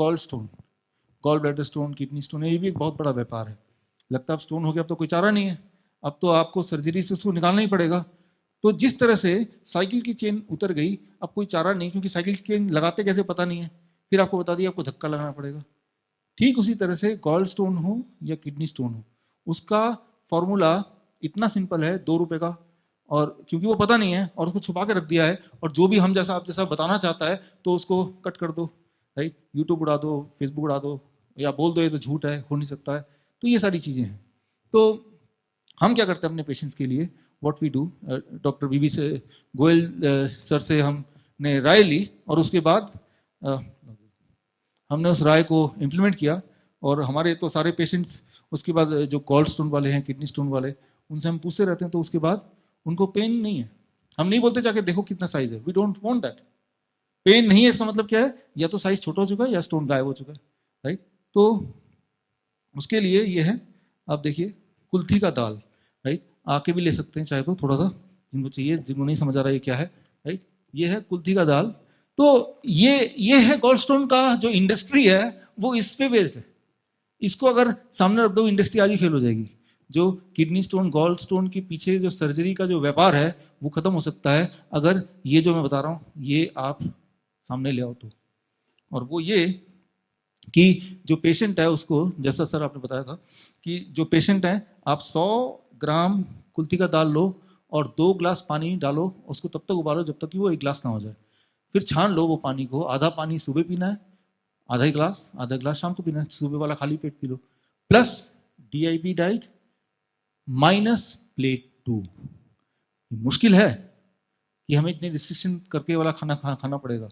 Gall bladder stone, kidney stone, ये भी एक बहुत बड़ा व्यापार है। लगता है अब स्टोन हो गया, अब तो कोई चारा नहीं है, अब तो आपको सर्जरी से उसको निकालना ही पड़ेगा। तो जिस तरह से साइकिल की चेन उतर गई, अब कोई चारा नहीं, क्योंकि साइकिल की चेन लगाते कैसे पता नहीं है, फिर आपको बता दिया आपको धक्का लगाना पड़ेगा। ठीक उसी तरह से गॉल स्टोन हो या किडनी स्टोन हो, उसका फॉर्मूला इतना सिंपल है, 2 रुपए का, और क्योंकि वो पता नहीं है और उसको छुपा के रख दिया है, और जो भी हम जैसा आप जैसा बताना चाहता है तो उसको कट कर दो, राइट, यूट्यूब उड़ा दो, फेसबुक उड़ा दो, या बोल दो ये तो झूठ है, हो नहीं सकता है। तो ये सारी चीजें हैं। तो हम क्या करते हैं अपने पेशेंट्स के लिए, व्हाट वी डू, डॉक्टर बीबी से गोयल सर से हमने राय ली, और उसके बाद हमने उस राय को इम्प्लीमेंट किया, और हमारे तो सारे पेशेंट्स उसके बाद जो गॉल स्टोन वाले हैं, किडनी स्टोन वाले, उनसे हम पूछते रहते हैं, तो उसके बाद उनको पेन नहीं है। हम नहीं बोलते जाके देखो कितना साइज है, we don't want that. Pain नहीं है इसका मतलब क्या है, या तो साइज छोटा हो चुका है या स्टोन गायब हो चुका है, राइट। तो उसके लिए ये है, आप देखिए, कुल्थी का दाल, राइट, आके भी ले सकते हैं चाहे तो, थोड़ा सा जिनको चाहिए, जिनको नहीं समझ आ रहा है क्या है, राइट, ये है कुल्थी का दाल। तो ये है गॉल स्टोन का जो इंडस्ट्री है, वो इस पे बेस्ड है। इसको अगर सामने रख दो, इंडस्ट्री आज ही फेल हो जाएगी। जो किडनी स्टोन, गॉल स्टोन के पीछे जो सर्जरी का जो व्यापार है, वो खत्म हो सकता है अगर ये जो मैं बता रहा हूं ये आप सामने ले आओ तो। और वो ये कि जो पेशेंट है उसको, जैसा सर आपने बताया था कि जो पेशेंट है, आप 100 ग्राम कुल्थी का दाल लो और 2 ग्लास पानी डालो, उसको तब तक उबालो जब तक कि वो 1 ग्लास ना हो जाए। फिर छान लो वो पानी को, आधा पानी सुबह पीना है, आधा गिलास शाम को पीना है, सुबह वाला खाली पेट पी लो, plus DIP diet minus plate 2। मुश्किल है कि हमें इतने रिस्ट्रिक्शन करके वाला खाना पड़ेगा,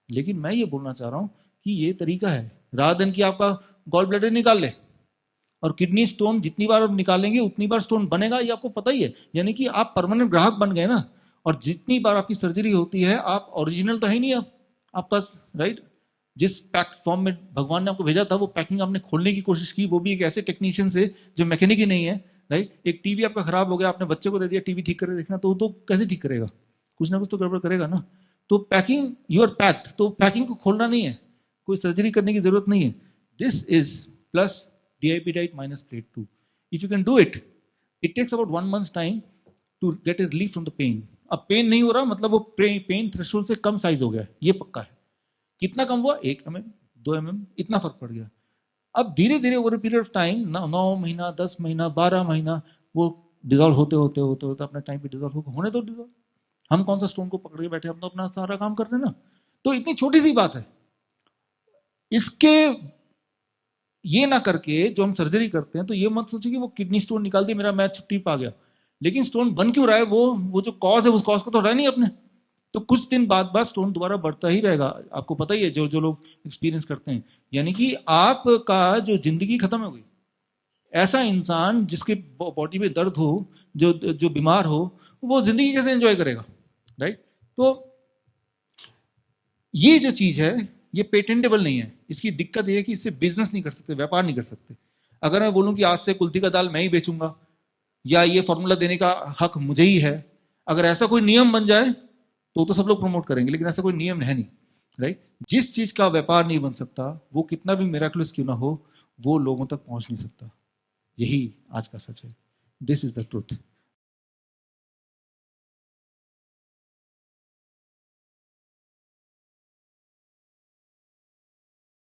लेकिन मैं ये बोलना चाह रहा हूं कि ये तरीका है, रात दिन की आपका गॉल ब्लैडर निकाल ले, और किडनी स्टोन जितनी बार आप निकालेंगे उतनी बार स्टोन बनेगा, ये आपको पता ही है। यानी कि आप परमानेंट ग्राहक बन गए ना, और जितनी बार आपकी सर्जरी होती है, आप ओरिजिनल तो है नहीं अब आपका, राइट। जिस पैक फॉर्म में भगवान ने आपको भेजा था, वो पैकिंग आपने खोलने की कोशिश की, वो भी एक ऐसे टेक्नीशियन से जो मैकेनिक ही नहीं है, राइट। एक टीवी आपका खराब हो गया, आपने बच्चे को दे दिया टीवी ठीक करके देखना, तो कैसे ठीक करेगा, कुछ ना कुछ तो गड़बड़ करेगा ना। तो पैकिंग, यू आर पैक्ड, तो पैकिंग को खोलना नहीं है, कोई सर्जरी करने की जरूरत नहीं है। This is plus DIP diet minus plate 2. If you can do it, it takes about 1 month's time to get a relief from the pain. अब पेन नहीं हो रहा मतलब वो पेन थ्रेशोल्ड से कम साइज हो गया, ये पक्का है। कितना कम हुआ, 1 mm, 2 mm, इतना फर्क पड़ गया। अब धीरे धीरे ओवर पीरियड ऑफ टाइम, 9 महीना, 10 महीना, 12 महीना, वो डिजोल्व होते होते होते होते अपने टाइम पे डिजोल्व होने तो डिजोल्व। हम कौन सा स्टोन को पकड़ के बैठे, हम तो अपना सारा काम कर रहे हैं ना। तो इतनी छोटी सी बात है, इसके ये ना करके जो हम सर्जरी करते हैं, तो ये मत सोचिए कि वो किडनी स्टोन निकाल दिया, मेरा मैच छुट्टी पा गया। लेकिन स्टोन बन क्यों रहा है, वो जो कॉज है, उस कॉज को तो हटाया नहीं अपने। तो कुछ दिन बाद स्टोन दोबारा बढ़ता ही रहेगा, आपको पता ही है, जो लोग एक्सपीरियंस करते हैं। यानी कि आपका जो जिंदगी खत्म हो गई। ऐसा इंसान जिसके बॉडी में दर्द हो, जो बीमार हो, वो जिंदगी कैसे एंजॉय करेगा, राइट। तो ये जो चीज है, ये पेटेंटेबल नहीं है। इसकी दिक्कत ये है कि इससे बिजनेस नहीं कर सकते, व्यापार नहीं कर सकते। अगर मैं बोलूं कि आज से कुल्थी का दाल मैं ही बेचूंगा, या ये फॉर्मूला देने का हक मुझे ही है, अगर ऐसा कोई नियम बन जाए तो सब लोग प्रमोट करेंगे, लेकिन ऐसा कोई नियम है नहीं, राइट। जिस चीज का व्यापार नहीं बन सकता, वो कितना भी मिराकुलस क्यों ना हो, वो लोगों तक पहुंच नहीं सकता। यही आज का सच है। This is the truth.